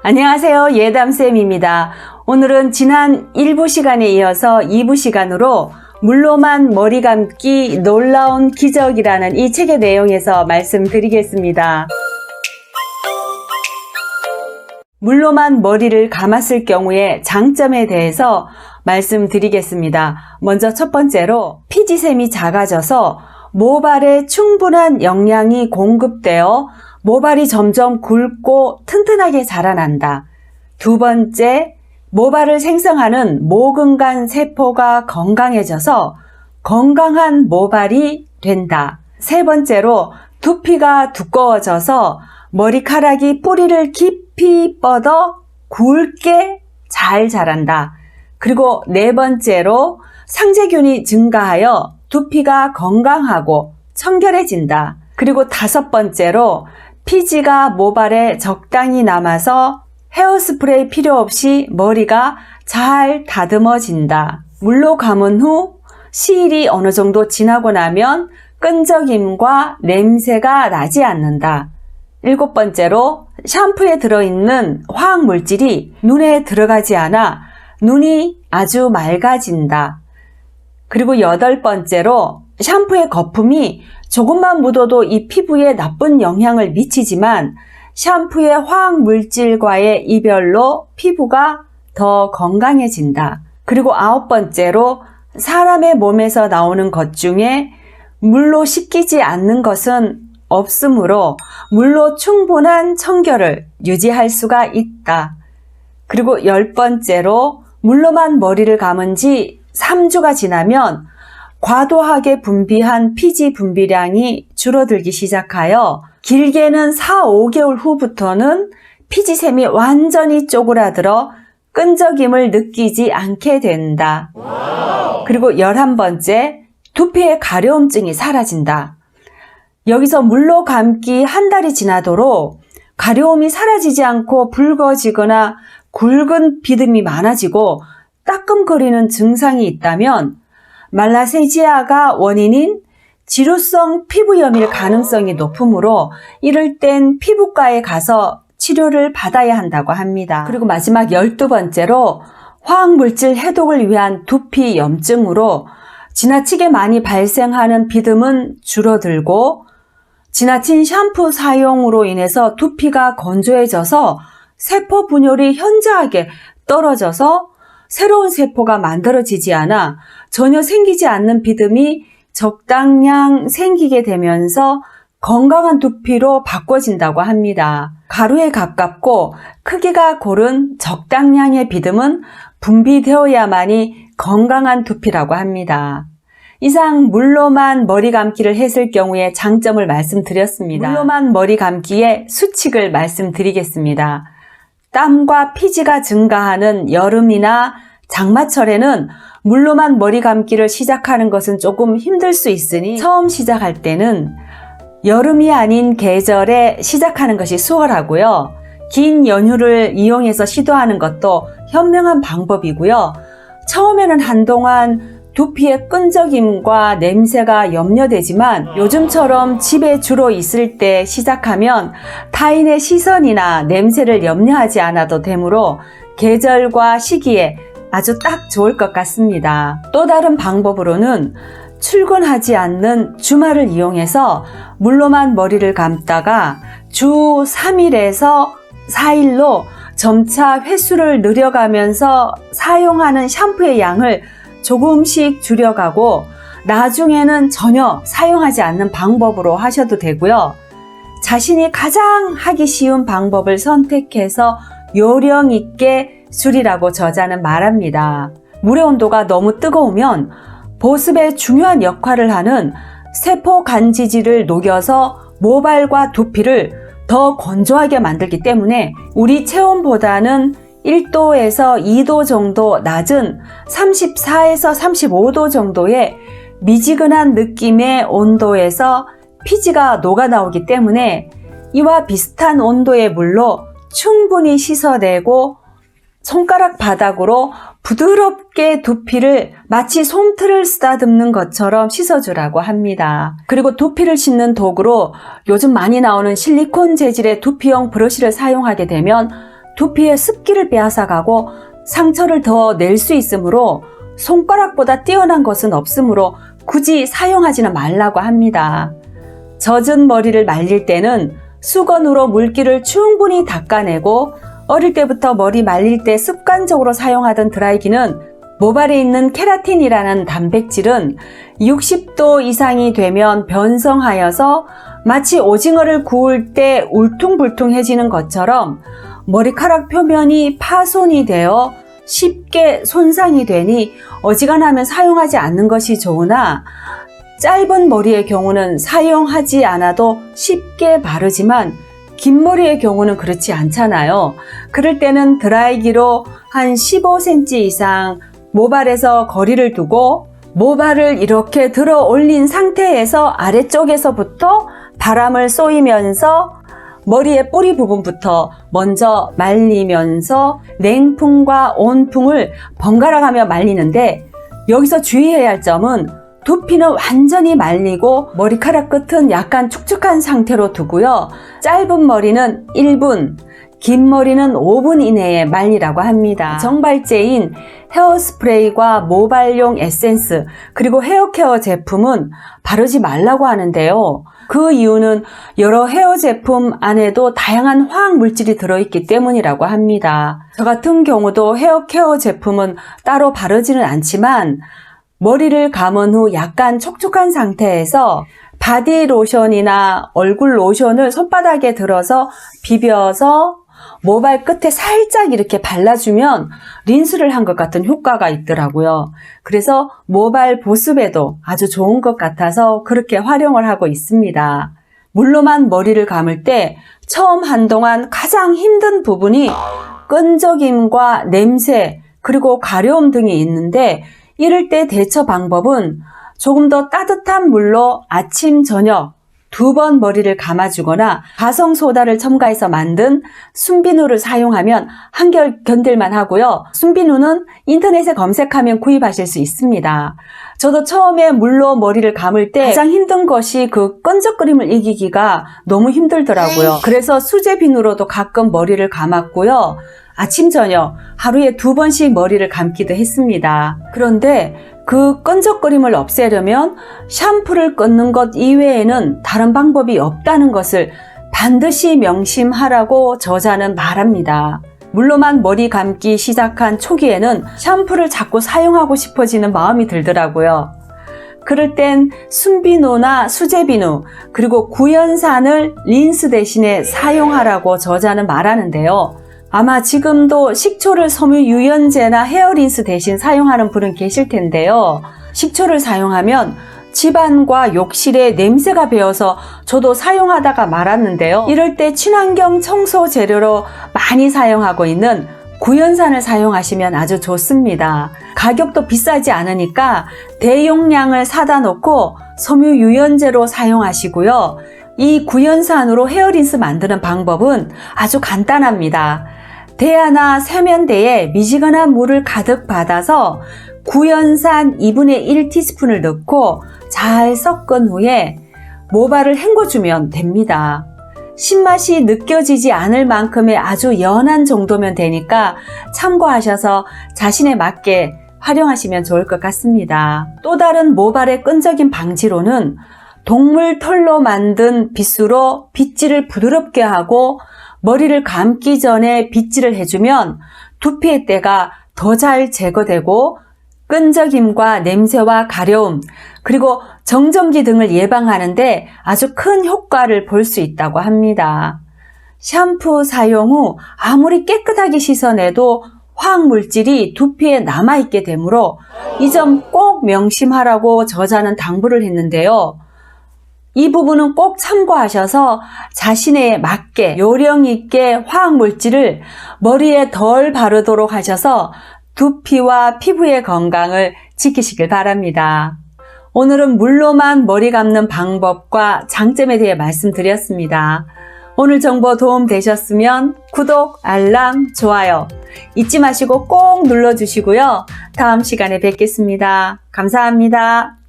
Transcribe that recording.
안녕하세요. 예담쌤입니다. 오늘은 지난 1부 시간에 이어서 2부 시간으로 물로만 머리 감기 놀라운 기적이라는 이 책의 내용에서 말씀드리겠습니다. 물로만 머리를 감았을 경우의 장점에 대해서 말씀드리겠습니다. 먼저 첫 번째로 피지샘이 작아져서 모발에 충분한 영양이 공급되어 모발이 점점 굵고 튼튼하게 자라난다. 두 번째, 모발을 생성하는 모근간 세포가 건강해져서 건강한 모발이 된다. 세 번째로, 두피가 두꺼워져서 머리카락이 뿌리를 깊이 뻗어 굵게 잘 자란다. 그리고 네 번째로, 상쇄균이 증가하여 두피가 건강하고 청결해진다. 그리고 다섯 번째로, 피지가 모발에 적당히 남아서 헤어스프레이 필요 없이 머리가 잘 다듬어진다. 물로 감은 후 시일이 어느 정도 지나고 나면 끈적임과 냄새가 나지 않는다. 일곱 번째로, 샴푸에 들어있는 화학물질이 눈에 들어가지 않아 눈이 아주 맑아진다. 그리고 여덟 번째로, 샴푸의 거품이 조금만 묻어도 이 피부에 나쁜 영향을 미치지만 샴푸의 화학물질과의 이별로 피부가 더 건강해진다. 그리고 아홉 번째로, 사람의 몸에서 나오는 것 중에 물로 씻기지 않는 것은 없으므로 물로 충분한 청결을 유지할 수가 있다. 그리고 열 번째로, 물로만 머리를 감은 지 3주가 지나면 과도하게 분비한 피지 분비량이 줄어들기 시작하여 길게는 4, 5개월 후부터는 피지샘이 완전히 쪼그라들어 끈적임을 느끼지 않게 된다. 그리고 11번째, 두피의 가려움증이 사라진다. 여기서 물로 감기 한 달이 지나도록 가려움이 사라지지 않고 붉어지거나 굵은 비듬이 많아지고 따끔거리는 증상이 있다면 말라세지아가 원인인 지루성 피부염일 가능성이 높으므로 이럴 땐 피부과에 가서 치료를 받아야 한다고 합니다. 그리고 마지막 12번째로, 화학물질 해독을 위한 두피 염증으로 지나치게 많이 발생하는 비듬은 줄어들고 지나친 샴푸 사용으로 인해서 두피가 건조해져서 세포 분열이 현저하게 떨어져서 새로운 세포가 만들어지지 않아 전혀 생기지 않는 비듬이 적당량 생기게 되면서 건강한 두피로 바꿔진다고 합니다. 가루에 가깝고 크기가 고른 적당량의 비듬은 분비되어야만이 건강한 두피라고 합니다. 이상 물로만 머리 감기를 했을 경우의 장점을 말씀드렸습니다. 물로만 머리 감기의 수칙을 말씀드리겠습니다. 땀과 피지가 증가하는 여름이나 장마철에는 물로만 머리 감기를 시작하는 것은 조금 힘들 수 있으니 처음 시작할 때는 여름이 아닌 계절에 시작하는 것이 수월하고요. 긴 연휴를 이용해서 시도하는 것도 현명한 방법이고요. 처음에는 한동안 두피의 끈적임과 냄새가 염려되지만 요즘처럼 집에 주로 있을 때 시작하면 타인의 시선이나 냄새를 염려하지 않아도 되므로 계절과 시기에 아주 딱 좋을 것 같습니다. 또 다른 방법으로는 출근하지 않는 주말을 이용해서 물로만 머리를 감다가 주 3일에서 4일로 점차 횟수를 늘려가면서 사용하는 샴푸의 양을 조금씩 줄여가고 나중에는 전혀 사용하지 않는 방법으로 하셔도 되고요. 자신이 가장 하기 쉬운 방법을 선택해서 요령 있게 줄이라고 저자는 말합니다. 물의 온도가 너무 뜨거우면 보습에 중요한 역할을 하는 세포 간지질을 녹여서 모발과 두피를 더 건조하게 만들기 때문에 우리 체온보다는 1도에서 2도 정도 낮은 34에서 35도 정도의 미지근한 느낌의 온도에서 피지가 녹아 나오기 때문에 이와 비슷한 온도의 물로 충분히 씻어내고 손가락 바닥으로 부드럽게 두피를 마치 솜틀을 쓰다듬는 것처럼 씻어주라고 합니다. 그리고 두피를 씻는 도구로 요즘 많이 나오는 실리콘 재질의 두피용 브러쉬를 사용하게 되면 두피의 습기를 빼앗아가고 상처를 더 낼 수 있으므로 손가락보다 뛰어난 것은 없으므로 굳이 사용하지는 말라고 합니다. 젖은 머리를 말릴 때는 수건으로 물기를 충분히 닦아내고 어릴 때부터 머리 말릴 때 습관적으로 사용하던 드라이기는 모발에 있는 케라틴이라는 단백질은 60도 이상이 되면 변성하여서 마치 오징어를 구울 때 울퉁불퉁해지는 것처럼 머리카락 표면이 파손이 되어 쉽게 손상이 되니 어지간하면 사용하지 않는 것이 좋으나 짧은 머리의 경우는 사용하지 않아도 쉽게 마르지만 긴 머리의 경우는 그렇지 않잖아요. 그럴 때는 드라이기로 한 15cm 이상 모발에서 거리를 두고 모발을 이렇게 들어 올린 상태에서 아래쪽에서부터 바람을 쏘이면서 머리의 뿌리 부분부터 먼저 말리면서 냉풍과 온풍을 번갈아 가며 말리는데 여기서 주의해야 할 점은 두피는 완전히 말리고 머리카락 끝은 약간 축축한 상태로 두고요. 짧은 머리는 1분, 긴 머리는 5분 이내에 말리라고 합니다. 정발제인 헤어스프레이와 모발용 에센스 그리고 헤어케어 제품은 바르지 말라고 하는데요. 그 이유는 여러 헤어 제품 안에도 다양한 화학 물질이 들어있기 때문이라고 합니다. 저 같은 경우도 헤어케어 제품은 따로 바르지는 않지만 머리를 감은 후 약간 촉촉한 상태에서 바디 로션이나 얼굴 로션을 손바닥에 들어서 비벼서 모발 끝에 살짝 이렇게 발라주면 린스를 한 것 같은 효과가 있더라고요. 그래서 모발 보습에도 아주 좋은 것 같아서 그렇게 활용을 하고 있습니다. 물로만 머리를 감을 때 처음 한동안 가장 힘든 부분이 끈적임과 냄새 그리고 가려움 등이 있는데 이럴 때 대처 방법은 조금 더 따뜻한 물로 아침, 저녁 2번 머리를 감아주거나 가성소다를 첨가해서 만든 순비누를 사용하면 한결 견딜만 하고요. 순비누는 인터넷에 검색하면 구입하실 수 있습니다. 저도 처음에 물로 머리를 감을 때 가장 힘든 것이 그 끈적거림을 이기기가 너무 힘들더라고요. 그래서 수제 비누로도 가끔 머리를 감았고요. 아침, 저녁 하루에 2번씩 머리를 감기도 했습니다. 그런데 그 끈적거림을 없애려면 샴푸를 끊는 것 이외에는 다른 방법이 없다는 것을 반드시 명심하라고 저자는 말합니다. 물로만 머리 감기 시작한 초기에는 샴푸를 자꾸 사용하고 싶어지는 마음이 들더라고요. 그럴 땐 순비누나 수제비누 그리고 구연산을 린스 대신에 사용하라고 저자는 말하는데요. 아마 지금도 식초를 섬유 유연제나 헤어린스 대신 사용하는 분은 계실 텐데요. 식초를 사용하면 집안과 욕실에 냄새가 배어서 저도 사용하다가 말았는데요. 이럴 때 친환경 청소 재료로 많이 사용하고 있는 구연산을 사용하시면 아주 좋습니다. 가격도 비싸지 않으니까 대용량을 사다 놓고 섬유 유연제로 사용하시고요. 이 구연산으로 헤어린스 만드는 방법은 아주 간단합니다. 대야나 세면대에 미지근한 물을 가득 받아서 구연산 2분의 1티스푼을 넣고 잘 섞은 후에 모발을 헹궈주면 됩니다. 신맛이 느껴지지 않을 만큼의 아주 연한 정도면 되니까 참고하셔서 자신에 맞게 활용하시면 좋을 것 같습니다. 또 다른 모발의 끈적임 방지로는 동물 털로 만든 빗수로 빗질을 부드럽게 하고 머리를 감기 전에 빗질을 해주면 두피의 때가 더 잘 제거되고 끈적임과 냄새와 가려움 그리고 정전기 등을 예방하는데 아주 큰 효과를 볼 수 있다고 합니다. 샴푸 사용 후 아무리 깨끗하게 씻어내도 화학물질이 두피에 남아있게 되므로 이 점 꼭 명심하라고 저자는 당부를 했는데요. 이 부분은 꼭 참고하셔서 자신에 맞게 요령 있게 화학물질을 머리에 덜 바르도록 하셔서 두피와 피부의 건강을 지키시길 바랍니다. 오늘은 물로만 머리 감는 방법과 장점에 대해 말씀드렸습니다. 오늘 정보 도움 되셨으면 구독, 알람, 좋아요 잊지 마시고 꼭 눌러주시고요. 다음 시간에 뵙겠습니다. 감사합니다.